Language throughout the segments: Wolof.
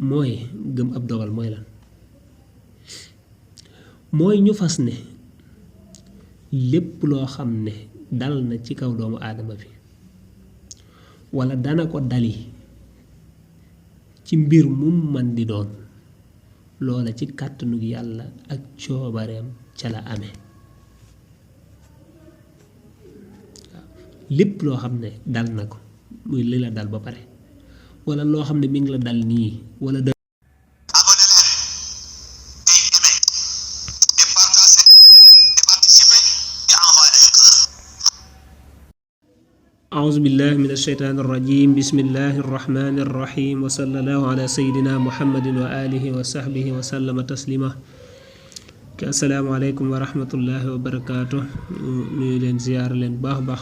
mooy gëm ab dogal mooy lan mooy ñu fas ne lépp loo xam ne dal na ci kaw doomu aadama bi wala dana ko dali ci mbir mum man di doon loola ci kàttanu yàlla ak coobareem ca la amee lépp loo xam ne dal na ko muy li la dal ba pare wala loo xam ne mi ngi la dal nii wala أعوذ بالله من الشيطان الرجيم بسم الله الرحمن الرحيم وصلى الله على سيدنا محمد وآله وصحبه وسلم تسليما السلام عليكم ورحمة الله وبركاته ñu leen ziar leen baax baax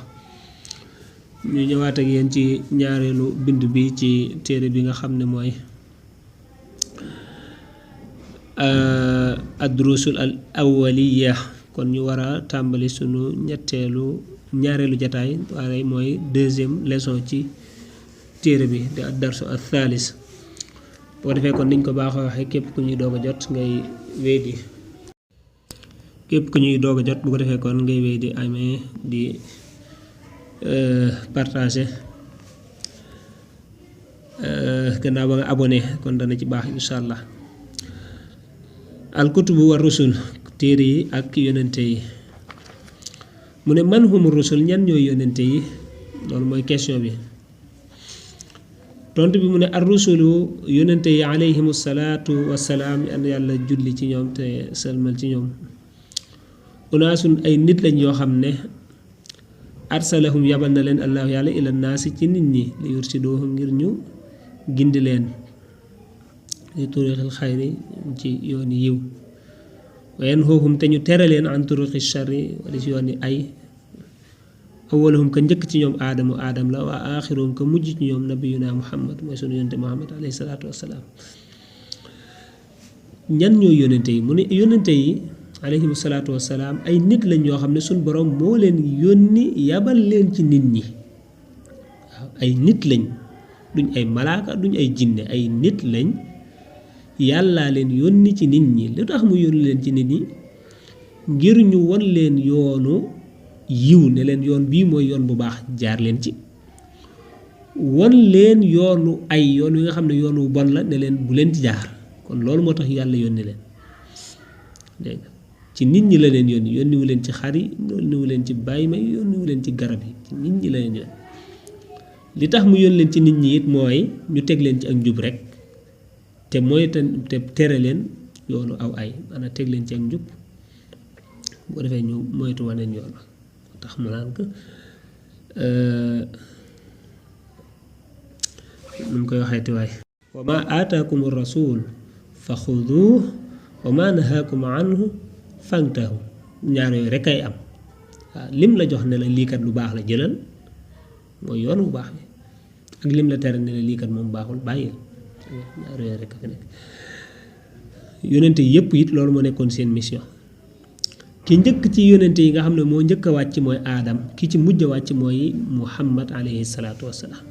ñu ñëwaat ak yéen ci ñaareelu bind bi ci téere bi nga xam ne mooy ad-durusul al-awwaliyya kon ñu war a tàmbali sunu ñaareelu jataay waaye mooy deuxième leçon ci téere bi di ad-darsu al-thalis boo defee kon niñ ko baaxoo waxee képp ku ñuy doog a jot bu ko defee kon ngay wéy di amee di partager gannaaw ba nga abonné kon dana ci baax insha allah al-kutubu wa rusul téere yi ak yonente yi mu ne man humu rusul ñan ñooy yonente yi loolu mooy question bi tontu bi mu ne ar rusulu yonente yi alayhimu salaatu wassalaam an yàlla julli ci ñoom te sëlmal ci ñoom unaasun ay nit lañ yoo xam ne arsalahum yabal na leen allahu yàlla ila naasi ci nit ñi li yursiduhum ngir ñu gindi leen li turiqil xayri ci yooni yiw wayen xooxum te ñu tere leen an turuqi sharri wala ci yoon yi ay awwaluhum ka njëkk ci ñoom aadam la waa aaxiruhum ka mujj ci ñoom nabiyuna muhammad mooy sunu yonente muhammad alayhi salaatu wassalaam ñan ñooy yonente yi mu ne yonente yi alayhimu salaatu wassalaam ay nit lañ yoo xam ne suñ borom moo leen yónni yabal leen ci nit ñi waaw ay nit lañ duñ ay malaaka duñ ay jinne ay nit lañ yàllaa leen yónni ci nit ñi lu tax mu yónni leen ci nit ñi ngir ñu won leen yoonu yiw ne leen yoon bii mooy yoon bu baax jaar leen ci won leen yoonu ay yoon wi nga xam ne yoon wu bon la ne leen bu leen ci jaar kon loolu moo tax yàlla yónni leen dégg nga ci nit ñi la leen yónniwu leen ci xar yi yónniwu leen ci bàyyi ma yónniwu leen ci garab yi ci nit ñi la leen yónni li tax mu yónni leen ci nit ñi it mooy ñu teg leen ci ak njub rek te mooy te tere leen yoonu aw ay maanaam teg leen ci ak njub bu ko defee ñu moytu waneen yoon ba tax mu naan ko nu mu koy waxee ti waay wa ma aataakum rasul fa xuduuh wa ma nahaakum anhu fantahu ñaar yooyu rek ay am waaw lim la jox ne la lii kat lu baax la jëlal mooy yoon bu baax bi ak lim la tere ne la lii kat moom baaxul bàyyil ñaar yooyu rek fi nekk yonente yépp it loolu moo nekkoon seen mission ki njëkk ci yonente yi nga xam ne moo njëkk a wàcc mooy aadam ki ci mujj a wàcc mooy muhammad alayhi salaatu wassalaam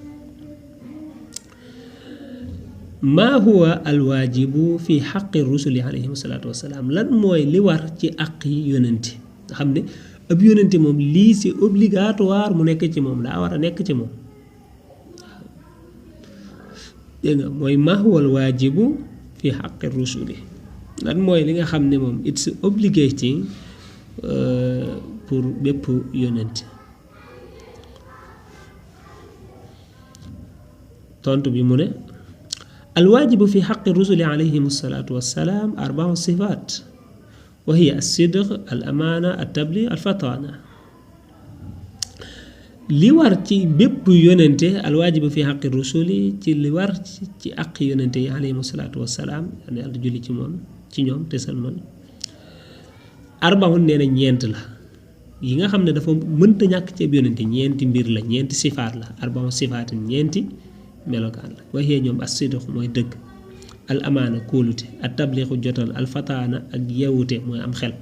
maa huwa alwaajibu fi xaqi rusuli alayhim salaatu wassalaam lan mooy li war ci àq yi yonente nga xam ne ab yonente moom lii c'est obligatoire mu nekk ci moom daa war a nekk ci moom dégg nga mooy maa huwa alwaajibu fi xaqi rusuli lan mooy li nga xam ne moom it's obligating pour bépp yonente tontu bi mu ne alwaajibu fi xaqi rusuli alayhim salaatu wassalaam arbau sifaat wa hiya alsidq al amaana al tabligh al fataana li war ci bépp yonente alwaajibu fi xaqi rusuli ci li war ci àq yonente yi alayhim salaatu wassalaam yàlla julli ci moom ci ñoom te salman arbaun nee na ñeent la yi nga xam ne dafa mënta ñàkk ci ab yonente ñeenti mbir la ñeenti sifaat la arbaun sifaat ñeenti melokaan la waxee ñoom as-sidq mooy dëgg al amaana kóolute at tabliixu jotal al fataana ak yewute mooy am xel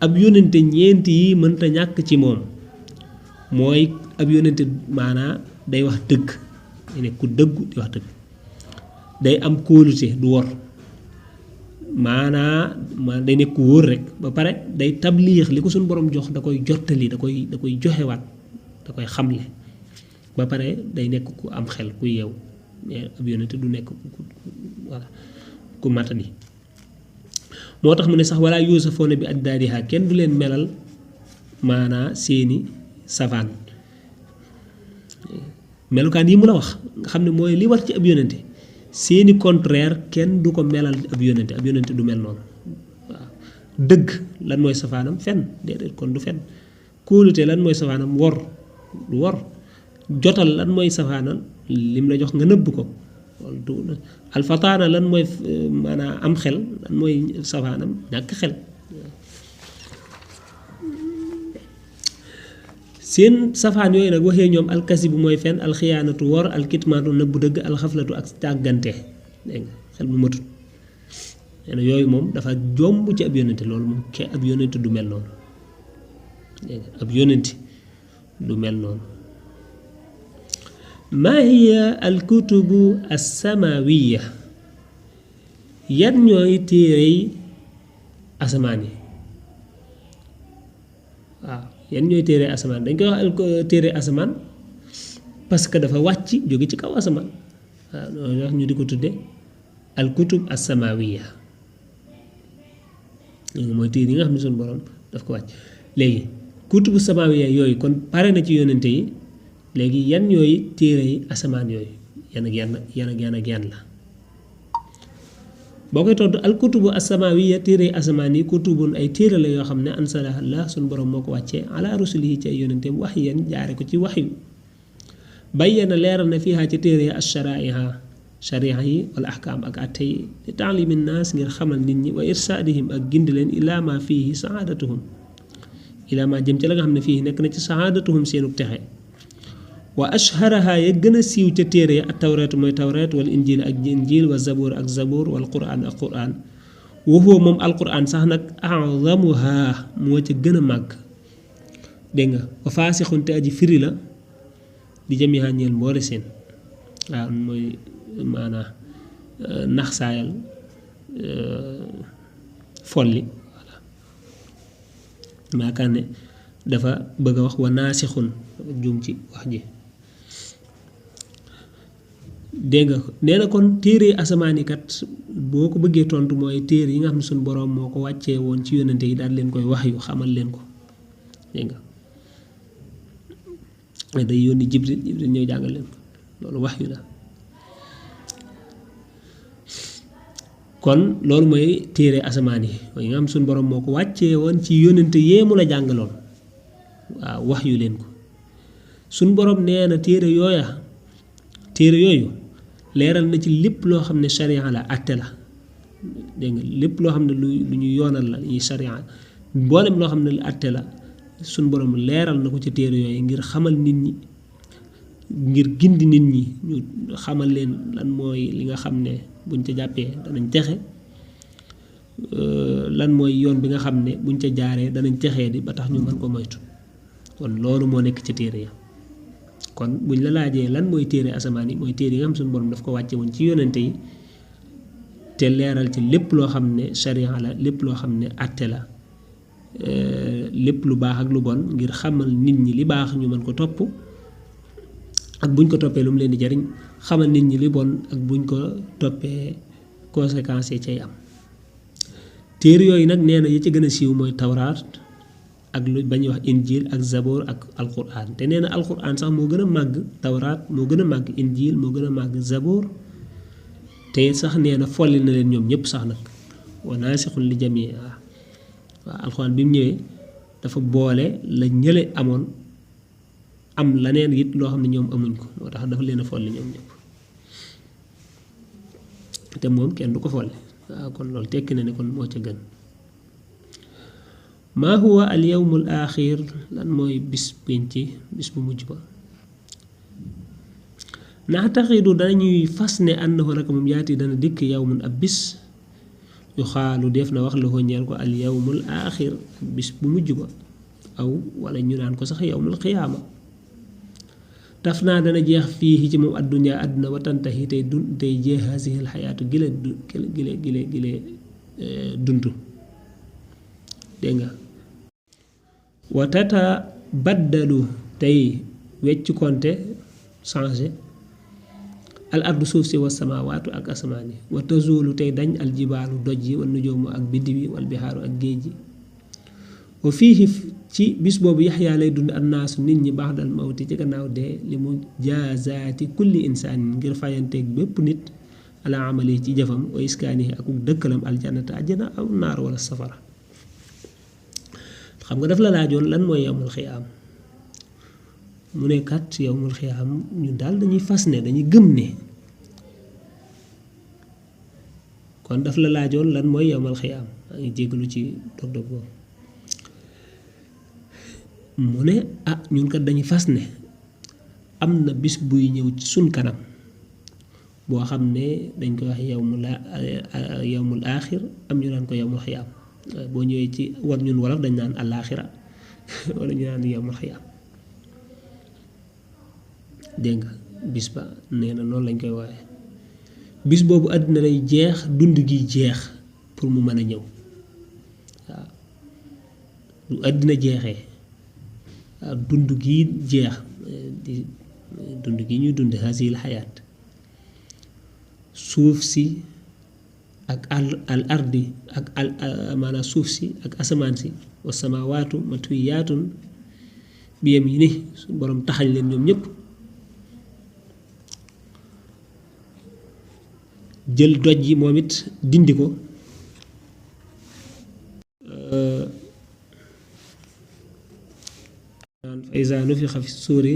ab yonente ñeenti yi mënta ñàkk ci moom mooy ab yonente maanaa day wax dëgg ne ku dëggu di wax dëgg day am kóolute du wor maanaa day nekk wóor rek ba pare day tabliix li ko suñu borom jox da koy jottali da koy joxewaat da koy xamle ba pare day nekk ku am xel ku yeew mais ab yonent du nekk voilà ku matadi moo tax mu ne sax wala yuusafoona bi addaadiha kenn du leen melal maanaa seeni safaan melukaan yi mu la wax nga xam ne mooy li war ci ab yonente seeni contraire kenn du ko melal ab yonente du mel noonu waaw dëgg lan mooy safaanam fen déedéet kon du fen kóolute lan mooy safaanam wor du wor jotal lan mooy safaanal lim la jox nga nëbb ko alfataana lan mooy maanaam am xel lan mooy safaanam ñàkk xel seen safaan yooyu nag waxee ñoom alkasibu mooy fen alxiyaanatu wor alkitmaatu nëbbu dëgg alxaflatu ak càggante dégg nga xel bu matut nee na yooyu moom dafa jomb ci ab yónnente loolu moom ab yónnente du mel noonu dégg nga ab yónnente du mel noonu maa hiya alkutubu assamawiya yan ñooy téerey asamaan yi waaw yan ñooy téere asamaan dañ koy wax téere asamaan parce que dafa wàcc jóge ci kaw asamaan waaw loolu wax ñu di ko tudde al kutub as-samawiya mooy téere yi nga xam ne suñu borom daf ko wàcc léegi kutubu samawiya yooyu kon pare na ci yonente yi léegi yan ñooy téere yi asamaan yooyu yan ak yan la boo koy tontu al kutubu as-samawiya téere yi asamaan yi kutubun ay téere la yoo xam ne ansalaha Allah suñu borom moo ko wàccee ala rusulihi ci ay yonenteem wahyan jaare ko ci wahyu bayyana leeral na fiihaa ci téere yi ash-sharaa'iha sharia yi wala ahkaam ak atte yi li taalimi naas ngir xamal nit ñi wa irsaadihim ak gindi leen ilaa ma fiihi saadatuhum ilaa ma jëm ci la nga xam ne fii nekk na ci saadatuhum seenu texe wa ashharaha ya gën a siiw ca téere ya ak tawreet mooy tawreet wal injil ak injil wa zabuur ak zabuur wal quraan ak quraan wa huwa moom alquraan sax nag a'zamuha moo ca gën a màgg dégg nga wa faasixun te aji firi la di jamiha ñeel mboole seen waaw mooy maanaa nax saayal folli voilà maakaan ne dafa bëgg a wax wa naasixun juum ci wax ji dégg nga nee na kon téere asamaan yi kat boo ko bëggee tontu mooy téere yi nga xam ne suñu boroom moo ko wàccee woon ci yónnente yi daal leen koy wax yu xamal leen ko dégg nga day yónni jibril ñëw jàngal leen ko loolu wax yu la kon loolu mooy téere asamaan yi mooy nga xam suñu boroom moo ko wàccee woon ci yónnente yee mu la jàngaloon waaw wax yu leen ko suñu boroom nee na téere yooyu leeral na ci lépp loo xam ne sharia la àtte la dégg nga lépp loo xam ne lu ñu yoonal la yi sharia mboolem loo xam ne lu àtte la suñu boroom leeral na ko ci téere yooyu ngir xamal nit ñi ngir gindi nit ñi ñu xamal leen lan mooy li nga xam ne buñ ca jàppee danañ texe lan mooy yoon bi nga xam ne buñ ca jaaree danañ texee di ba tax ñu mën ko moytu kon loolu moo nekk ci téere ya kon buñ la laajee lan mooy téere asamaan yi mooy téere yi nga xam suñu borom daf ko wàcce woon ci yonente yi te leeral ci lépp loo xam ne sharia la lépp loo xam ne àtte la lépp lu baax ak lu bon ngir xamal nit ñi li baax ñu mën ko topp ak buñ ko toppee lu mu leen di jariñ xamal nit ñi li bon ak buñ ko toppee conséquences yi cay am téere yooyu nag nee na yi ci gën a siiw mooy tawraat ak lu bañuy wax injil ak zaboor ak alquran te nee na alquran sax moo gën a màgg tawraat moo gën a màgg injil moo gën a màgg zaboor te sax nee na folli na leen ñoom ñëpp sax nag wa naasixun li jamii waaw alquran bi mu ñëwee dafa boole la ñële amoon am laneen it loo xam ne ñoom amuñ ko moo tax dafa leen a folli ñoom ñëpp te moom kenn du ko folli waaw kon loolu tekki na ne kon moo ca gën maa huwa al yawmul aaxir lan mooy bis penc bis bu mujj ba naxtaxidu dañuy fas ne annahu naka moom yaati dana dikk yawmun ab bis yu xaalu def na wax la ko ñeel ko al yawmul aaxir bis bu mujj ba aw wala ñu naan ko sax yawmul qiyaama tafna dana jeex fii ci moom addunya àdduna wa tantahi tey tey jeex haasihil xayaatu gile dundu dégg nga wa tata baddalu tey wecc konte changé al ardu suuf si wa samawaatu ak asamaan yi wa tazulu tey dañ al jibaalu doj yi wa nujoomu ak biddiw yi wal bihaaru ak géej yi wa fiihi ci bis boobu yaxyaa lay dund annaasu nit ñi baax dal mawti ci gannaaw dee li mu jaazaati kulli insaan ngir fayanteeg bépp nit ala amali ci jëfam wa iskaanihi ak dëkkalam aljannata àjjana aw naar wala safara xam nga daf la laajoon lan mooy yawmul xiyaam mu ne kat yawmul xiyaam ñun daal dañuy fas ne dañuy gëm ne kon daf la laajoon lan mooy yawmul xiyaam maa ngi jéggalu ci dog-dog boobu mu ne ñun kat dañuy fas ne am na bis buy ñëw ci sun kanam boo xam ne dañ koy wax yawmul aaxir am ñu naan ko yawmul xiyaam boo ñëwee ci ñun wolof dañ naan alaaxira wala ñu naan yawmul xiyaam dégg nga bis ba nee na noonu lañ koy waaye bis boobu àddina lay jeex dund gi jeex pour mu mën a ñëw waaw lu àddina jeexee dund gi jeex di dund gi ñuy dund hasil xayaat suuf si ak al ardi ak maanaam suuf si ak asamaan si wa samawaatu matwiyaatun bi yamini su borom taxañ leen ñoom ñëpp jël doj yi moom it dindi ko fa izaa nufixa fi suuri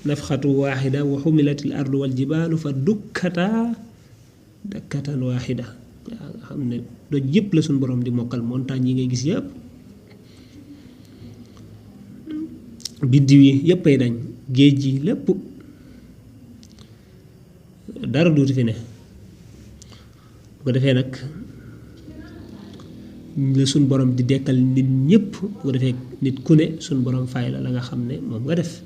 nafxatu waaxida wa xumilatil ardu wal jibaalu fa dukkataa dakkatan waaxida nga xam ne doj yëpp la suñ borom di mokkal montagne yi ngay gis yëpp biddiw yi yëppay dañ géej gi lépp dara duuti fi ne bu ko defee nag la suñ borom di dekkal nit ñëpp bu ko defee nit ku ne suñ borom fay la nga xam ne moom nga def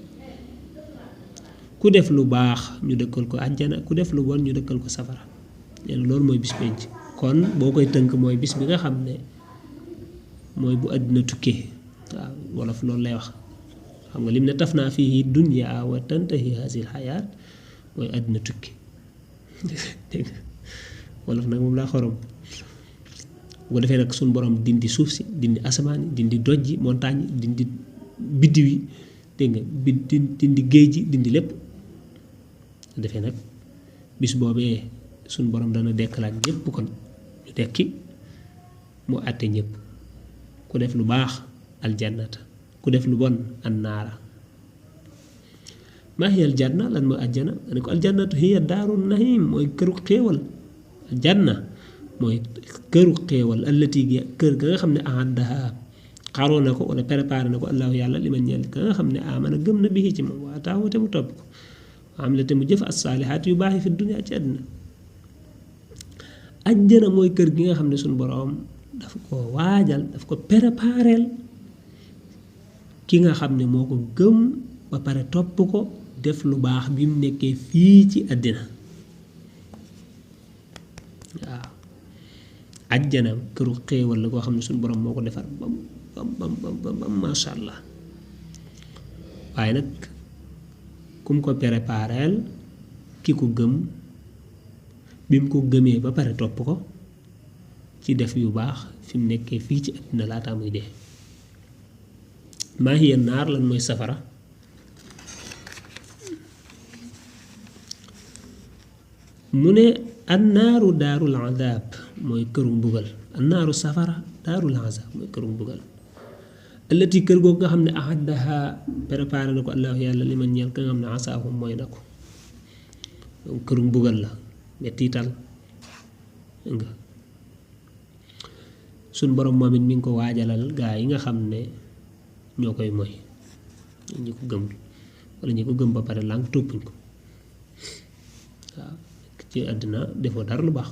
ku def lu baax ñu dëkkal ko àjjana ku def lu bon ñu dëkkal ko safara nee na loolu mooy bis penc kon boo koy tënk mooy bis bi nga xam ne mooy bu àddina tukkee waaw wolof loolu lay wax xam nga lim ne taf naa fii dunya wa tantahi hasil xayaat mooy àddina tukki dégg nga wolof nag moom laa xorom bu ko defee nag suñ borom dindi suuf si dindi asamaan yi dindi doj yi montagne yi dindi biddiw yi dégg nga dindi géej gi dindi lépp defee nag bis boobee suñ borom dana dekkalaat ñëpp kon ñu dekki mu àtte ñëpp ku def lu baax aljannata ku def lu bon annaara maa hiya aljanna lan mooy àjjana ne ko aljannatu hiya daaru nahim mooy këru xéewal aljanna mooy këru xéewal allati gi kër ga nga xam ne ahaddaha xaroo na ko wala préparé na ko allahu yàlla li ma ñeel ka nga xam ne amana gëm na bii ci moom waa taawu te mu topp ko am la te mu jëf as-saalihaat yu baax yi fi dunya ci àddina àjjana mooy kër gi nga xam ne suñu boroom daf ko waajal daf ko prépareel ki nga xam ne moo ko gëm ba pare topp ko def lu baax bi mu nekkee fii ci àddina waaw àjjana këru xéewal la koo xam ne suñu borom moo ko defar bam masha allah waaye nag kum ko prépareel ki ko gëm bi mu ko gëmee ba pare topp ko ci def yu baax fi mu nekkee fii ci àddina laataa muy dee maa hiya naar lan mooy safara mu ne annaaru daarul azab mooy këru mbugal annaaru safara daarul azab mooy këru mbugal allati kër googu nga xam ne ahaddaha préparé na ko allahu yàlla li ma ñeel ka nga xam ne asaahum mooy na ko këru mbugal la mettital nga suñ borom moom it mi ngi ko waajalal gaa yi nga xam ne ñoo koy mooy ñi ko gëm wala ñi ko gëm ba pare lànk toppuñ ko waaw ci àddina defoo dara lu baax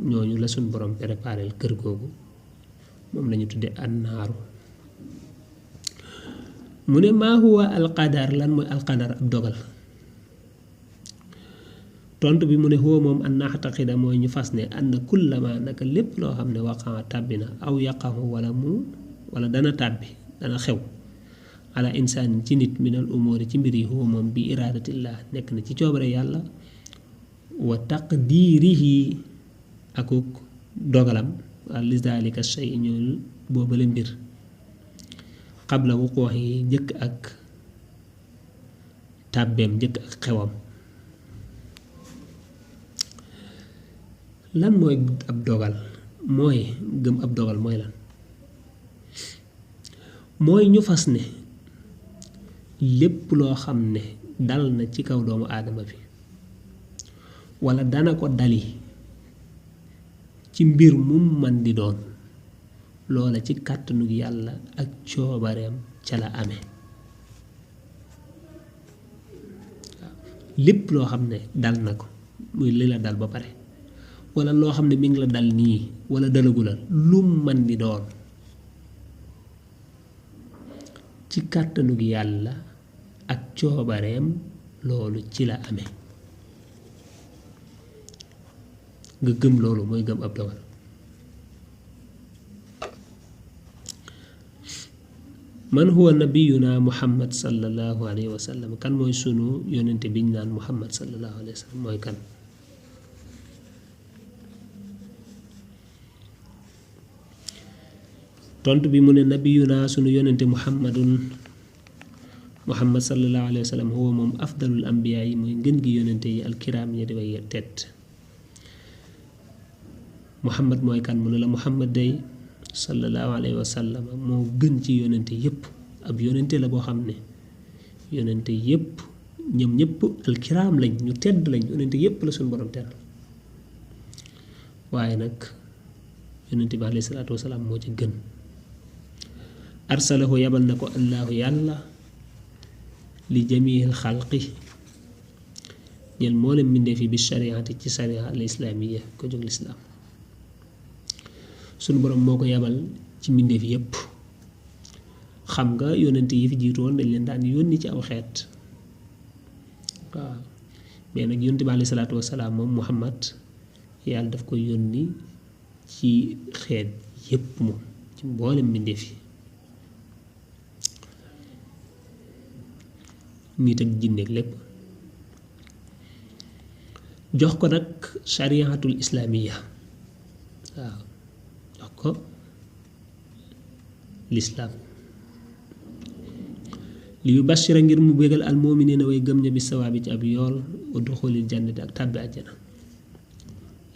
ñooñu la suñ borom préparel kër googu moom lañu tuddee annaaru mu ne maa huwa alqadar lan mooy alqadar ab dogal tontu bi mu ne huwa moom an naxtaqida mooy ñu fas ne anna kullama naka lépp loo xam ne waqaa tàbbi na aw yaqahu wala dana tàbbi dana xew ala insaan ci nit minal umuri ci mbir yi huwa moom bi iradatillah nekk na ci coobare yàlla wa taqdirihi akuk dogalam li dalika shay ñool boobale mbir qabla wuquuhi njëkk ak tàbbeem njëkk ak xewam lan mooy ab dogal mooy gëm ab dogal mooy lan mooy ñu fas ne lépp loo xam ne dal na ci kaw doomu aadama bi wala dana ko dali ci mbir mu man di doon loola ci kàttanug yàlla ak coobareem ca la amee lépp loo xam ne dal na ko muy li la dal ba pare wala loo xam ne mi ngi la dal nii wala dalagu la lu man di doon ci kàttanug yàlla ak coobareem loolu ci la amee nga gëm loolu mooy gëm ab dogal man huwa nabiyuna muhammad sallallahu alayhi wa sallam kan mooy sunu yonente biñ naan muhammad sallallahu alayhi wa sallam mooy kan tontu bi mu ne nabiyuna sunu yonente muhammad sallallahu alayhi wa sallam huwa moom afdalul ambiya yi mooy ngën gi yonente yi alkiraam ñi di way tedd muhammad mooy kan mu ne la muhammad day sallallahu alayhi wa sallam moo gën ci yonente yépp ab yonente la boo xam ne yonente yépp ñoom ñëpp alkiraam lañ ñu tedd lañ yonente yépp la suñu borom teral waaye nag yonente bi alayhi salaatu wasalaam moo ci gën arsalahu yabal na ko allahu yàlla li jamiil xalqi ñel moo leen mbindee fi bi shariati ci sharia al islaamiya ko jóg lislaam sunu borom moo ko yabal ci mbindeef yépp xam nga yonent yi fi jiitu woon dañ leen daan yónni ci aw xeet waaw mais nag yonent bi alayhi salaatu wasalaam moom muhammad yàlla daf ko yónni ci xeet yépp moom ci mboolem mbindeef yi nit ak jinneek lépp jox ko nag shariatul islaamiya waaw jox ko lislaam li yu bashira ngir mu bégal al mu'minina way gëm ña bi sawaabi ci ab yool wa duxulil jannati ak tàbbi àjjana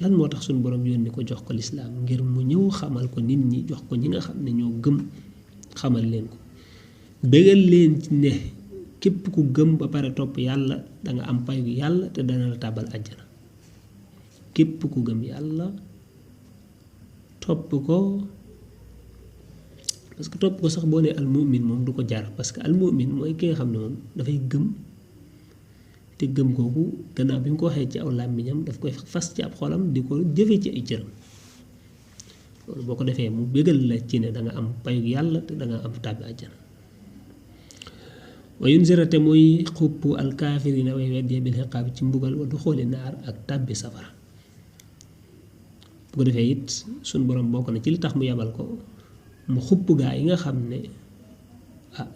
lan moo tax suñu borom yónni ko jox ko lislaam ngir mu ñëw xamal ko nit ñi jox ko ñi nga xam ne ñoo gëm xamal leen ko bégal leen ci ne képp ku gëm ba pare topp yàlla danga am payu yàlla te dana la tàbbal àjjana képp ku gëm yàlla topp ko parce que topp ko sax boo nee almumin moom du ko jar parce que almumin mooy ki nga xam ne moom dafay gëm te gëm kooku gannaaw bi nga ko waxee ci aw làmmiñam daf koy fas ci ab xolam di ko jëfe ci ay cëram loolu boo ko defee mu bégal la ci ne danga am payu yàlla te danga am tàbbi àjjana wa yunzirate mooy xupp alkaafirina way weddee bil xiqaab ci mbugal wa du xooli naar ak tàbbi safara bu ko defee it suñ borom bokk na ci li tax mu yabal ko mu xupp gaa yi nga xam ne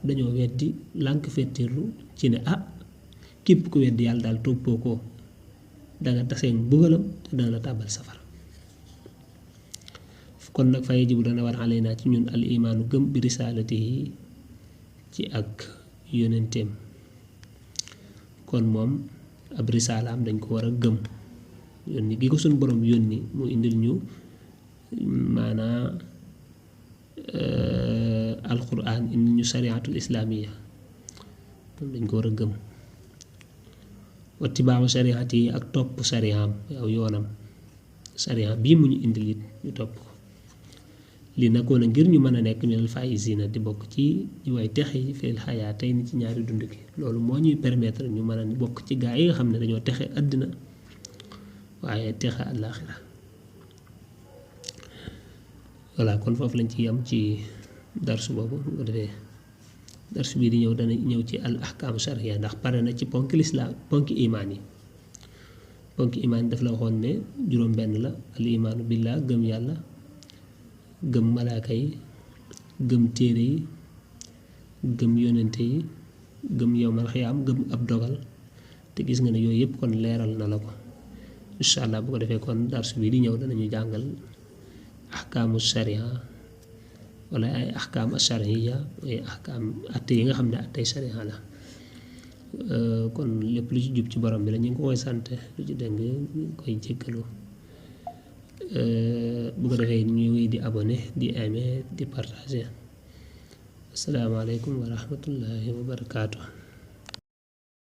dañoo weddi lànk fettirlu ci ne képp ku weddi yàlla daal toppoo ko danga tasee mbugalam te dana la tàbbal safara kon nag fa yajibu dana war alaynaa ci ñun al imaanu gëm bi risaalatihi ci ak yonenteem kon moom ab risaalaam dañ ko war a gëm yónni gi ko suñ borom yónni mu indil ñu maanaa alquran indil ñu shariatul islaamiya moom dañ ko war a gëm wattibaaxu shariat yi ak topp shariaam aw yoonam sharia bii mu ñu indil it ñu topp ko li nakkoon a ngir ñu mën a nekk minal faa'isiina di bokk ci ñu way texe yi fil xayaa tey ni ci ñaari dund gi loolu moo ñuy permettre ñu mën a bokk ci gaa yi nga xam ne dañoo texe àddina waaye texe àllaaxira voilà kon foofu lañ ci yam ci darsu boobu bu ko defee dars bii di ñëw dana ñëw ci al ahkaamu shar'iyya ndax pare na ci ponk lislaam ponk imaan yi ponk imaan daf la waxoon ne juróom benn la al imaanu billah gëm yàlla gëm malaaka yi gëm téere yi gëm yonente yi gëm yowmal xiyaam gëm ab dogal te gis nga ne yooyu yëpp kon leeral na la ko incha allah bu ko defee kon dars bii di ñëw danañu jàngal ahkaamu sharia wala ay ahkaam shar'iyya ay ahkaam atte yi nga xam ne attey sharia la kon lépp lu ci jub ci borom bi la ñu ngi ko koy sant lu ci dëng koy jéggalu bu ko defee ñu ngi di abonné di aimer di partager asalaamaaleykum wa rahmatullahi wa barakaatu